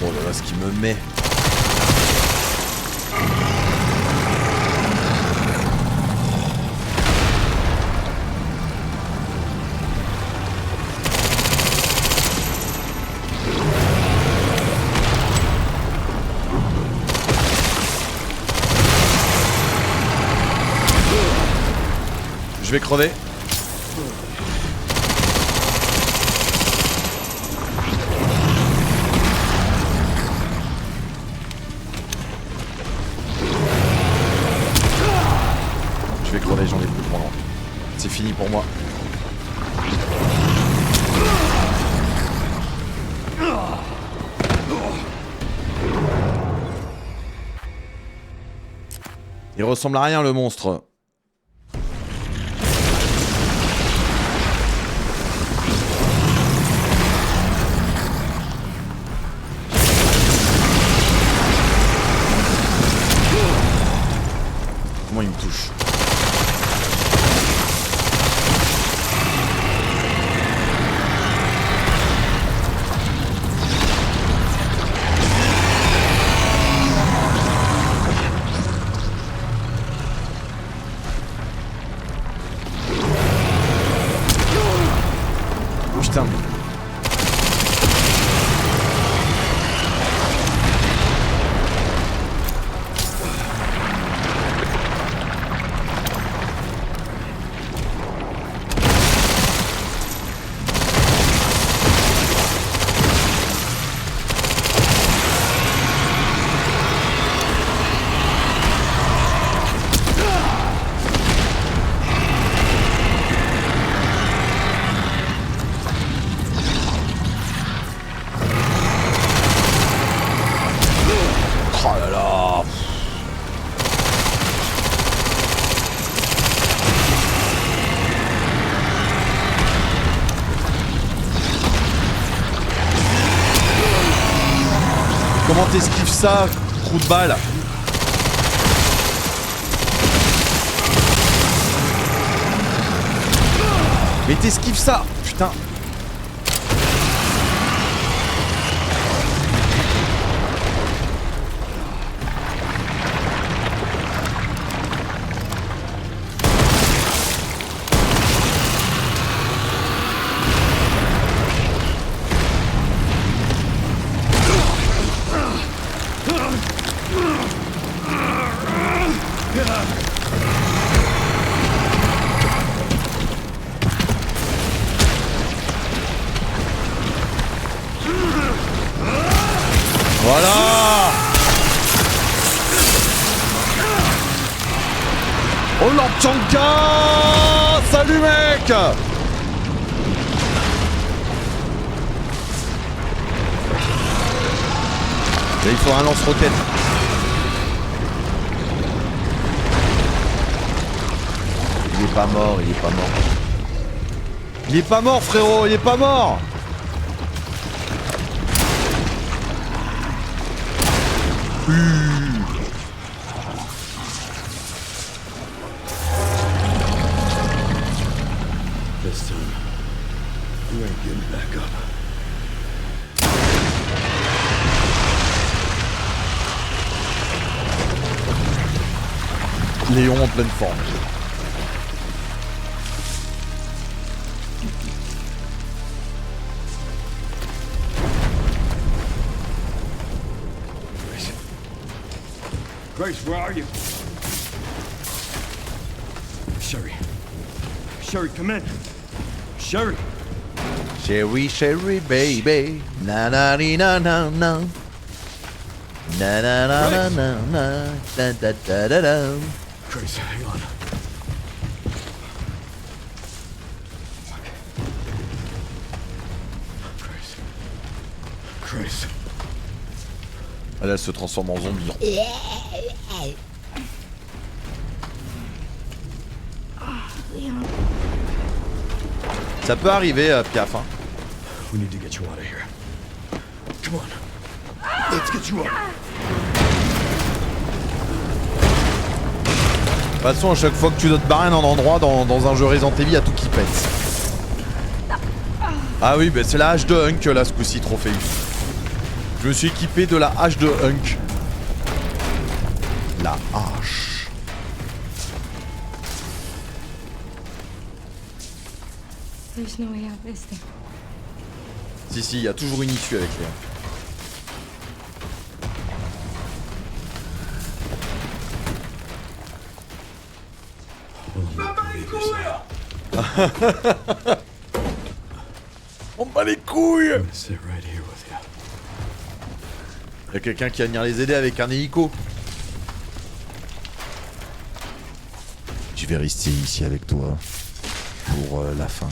Oh là là, ce qu'il me met. Je vais crever. fini pour moi. Il ressemble à rien le monstre. Comment il me touche? Putain. Oh là là. Comment t'esquives ça, trou de balle? Mais t'esquives ça, putain. Voilà. Oh l'Orchanka. Salut mec. Là, il faut un lance-roquette. Il est pas mort, il est pas mort. Il est pas mort frérot, il est pas mort. This time, you ain't getting back up. Léon en pleine forme. Grace, where are you? Sherry. Sherry, come in. Sherry. Sherry, Sherry, baby. Na na ni na na na. Na na na na na na. Da da da da da. Grace, hang on. Grace. Grace. Là, elle se transforme en zombie. Ça peut arriver, Piaf. Hein. We need to get you out of here. Come on. Let's get you out. De toute façon, à chaque fois que tu dois te barrer d'un endroit dans un jeu Resident Evil, il y a tout qui pète. Ah oui, bah c'est la hache de Hunk là, ce coup-ci, Trophéus. Je me suis équipé de la hache de Hunk. La hache. There's no way out, is there? Si, il y a toujours une issue avec Léon. On bat les couilles. Il y a quelqu'un qui va venir les aider avec un hélico. Je vais rester ici avec toi. pour la fin.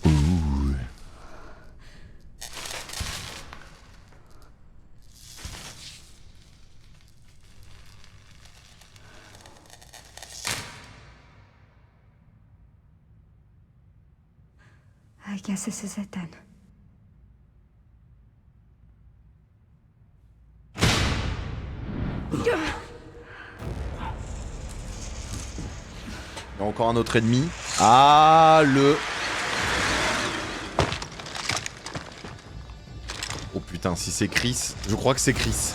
Ouh. I guess this is it then. Il y a encore un autre ennemi. Ah, le... Oh putain, si c'est Chris. Je crois que c'est Chris.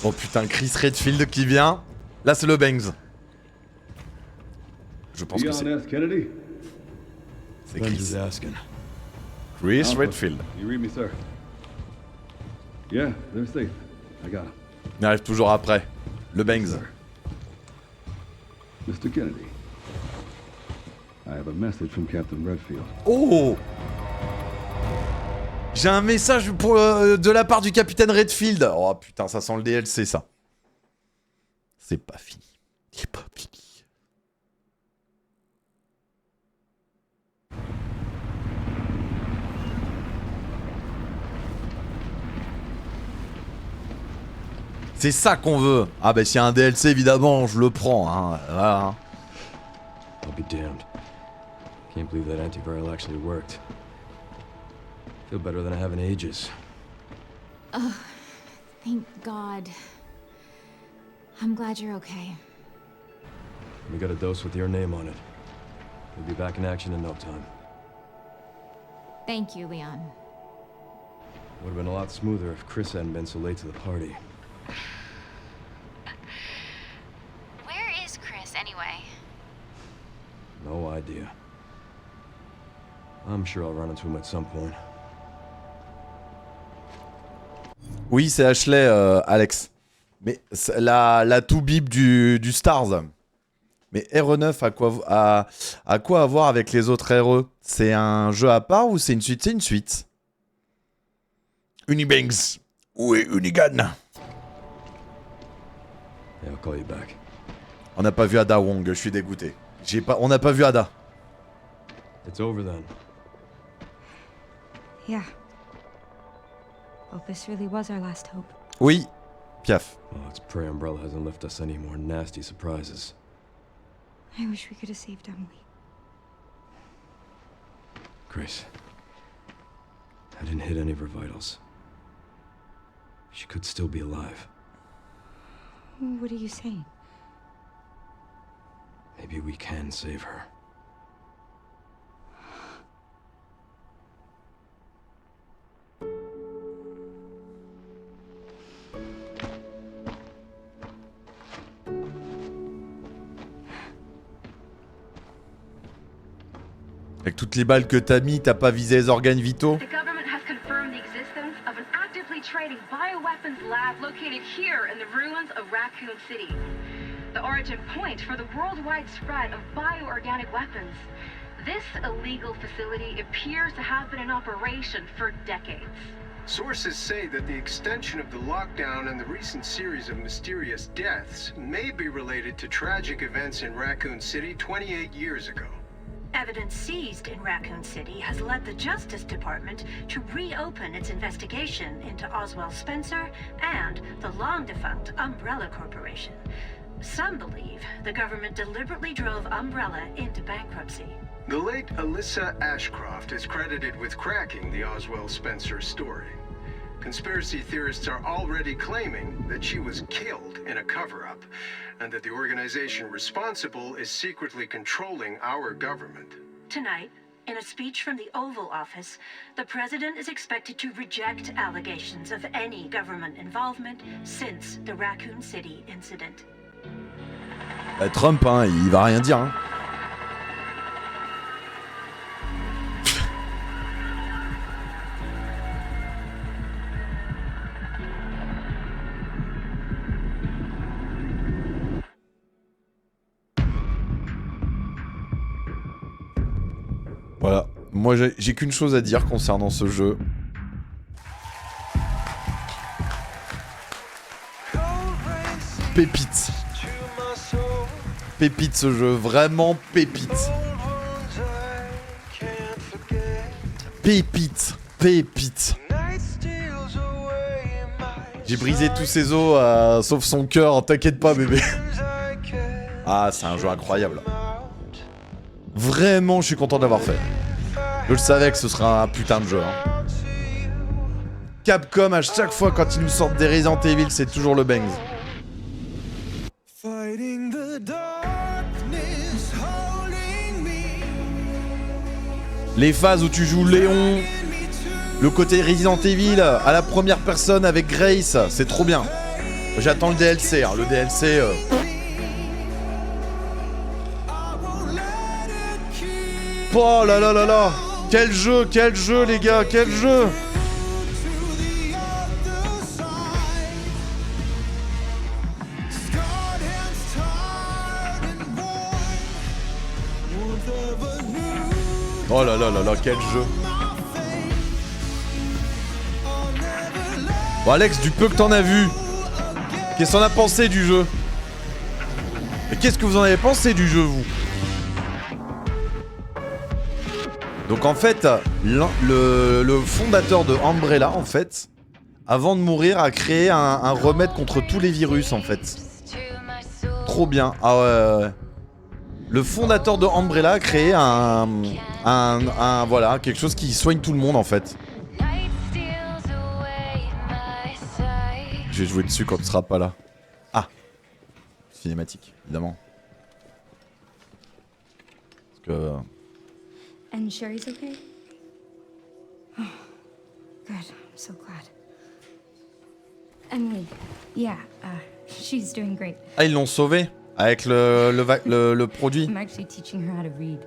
Oh putain, Chris Redfield qui vient. Là, c'est le Bangs. Je pense que c'est... Kennedy? C'est Chris. asking. Chris Alpha, Redfield. You read me, sir? Yeah, they're safe. I got him. Il arrive toujours après. Le Bangs. Mr. Kennedy, I have a message from Captain Redfield. Oh! J'ai un message pour, de la part du capitaine Redfield. Oh putain, ça sent le DLC ça. C'est pas fini. C'est pas fini. C'est ça qu'on veut. Ah bah s'il y a un DLC évidemment, je le prends. Hein. Voilà. I'll be damned. Can't believe that antiviral actually worked. Feel better than I have in ages. Oh, thank God. I'm glad you're okay. We got a dose with your name on it. We'll be back in action in no time. Thank you, Leon. Would have been a lot smoother if Chris hadn't been so late to the party. Where is Chris, anyway? No idea. I'm sure I'll run into him at some point. Oui, c'est Ashley, Alex. Mais la to-bib du Stars. Mais RE9, à quoi avoir avec les autres RE? C'est un jeu à part ou c'est une suite? C'est une suite. Unibanks. Où est Unigan? Yeah, I'll call you back. On n'a pas vu Ada Wong, je suis dégoûté. On n'a pas vu Ada. It's over then. Yeah. Opus really was our last hope. Oui, Piaf. Oh, let's pray Umbrella hasn't left us any more nasty surprises. I wish we could have saved Emily. Grace, I didn't hit any of her vitals. She could still be alive. What are you saying? Maybe we can save her. Avec toutes les balles que t'as mis, t'as pas visé les organes vitaux? The government has confirmed the existence of an actively trading bioweapons lab located here in the ruins of Raccoon City. The origin point for the worldwide spread of bioorganic weapons. This illegal facility appears to have been in operation for decades. Sources say that the extension of the lockdown and the recent series of mysterious deaths may be related to tragic events in Raccoon City 28 years ago. Evidence seized in Raccoon City has led the Justice Department to reopen its investigation into Oswald Spencer and the long-defunct Umbrella Corporation. Some believe the government deliberately drove Umbrella into bankruptcy. The late Alyssa Ashcroft is credited with cracking the Oswald Spencer story. Conspiracy theorists are already claiming that she was killed in a cover-up, and that the organization responsible is secretly controlling our government. Tonight, in a speech from the Oval Office, the president is expected to reject allegations of any government involvement since the Raccoon City incident. Trump, hein, il va rien dire. Hein. Voilà, moi j'ai qu'une chose à dire concernant ce jeu. Pépite. Pépite ce jeu, vraiment pépite. Pépite, pépite. J'ai brisé tous ses os, sauf son cœur, t'inquiète pas bébé. Ah, c'est un jeu incroyable. Vraiment, je suis content d'avoir fait. Je le savais que ce serait un putain de jeu. Hein. Capcom, à chaque fois quand ils nous sortent des Resident Evil, c'est toujours le bangs. Les phases où tu joues Léon, le côté Resident Evil à la première personne avec Grace, c'est trop bien. J'attends le DLC, hein. Le DLC... Oh là là là là! Quel jeu les gars, quel jeu! Oh là là là là, quel jeu! Bon Alex, du peu que t'en as vu, qu'est-ce qu'on a pensé du jeu? Mais qu'est-ce que vous en avez pensé du jeu, vous? Donc en fait, le fondateur de Umbrella, en fait, avant de mourir, a créé un remède contre tous les virus, en fait. Trop bien. Ah ouais. Le fondateur de Umbrella a créé voilà, quelque chose qui soigne tout le monde, en fait. Je vais jouer dessus quand tu seras pas là. Ah, cinématique, évidemment. Parce que... And Sherry's okay? Oh, good. I'm so glad. Emily, yeah, she's doing great. Ah, ils l'ont sauvé avec le produit. I'm actually teaching her how to read.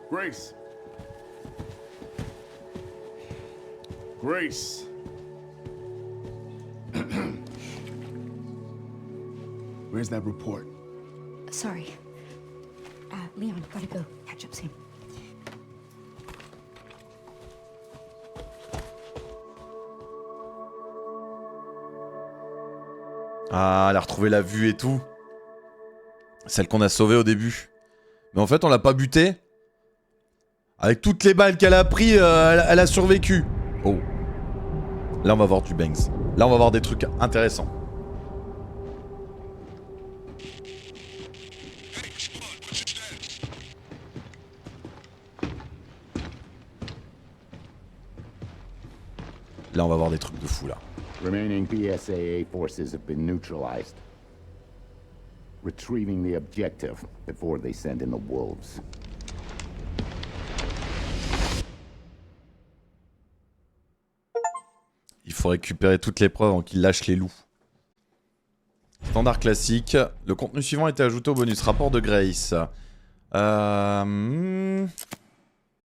Grace. Grace. Where's that report? Sorry. Leon, gotta go. Catch up soon. Ah, elle a retrouvé la vue et tout. Celle qu'on a sauvée au début. Mais en fait, on l'a pas butée. Avec toutes les balles qu'elle a pris, elle a survécu. Oh. Là, on va voir du bangs. Là, on va voir des trucs intéressants. Là, on va voir des trucs de fou, là. Remaining PSAA forces have been neutralized. Retrieving the objective before they send in the wolves. Il faut récupérer toutes les preuves avant qu'il lâche les loups. Standard classique. Le contenu suivant a été ajouté au bonus. Rapport de Grace.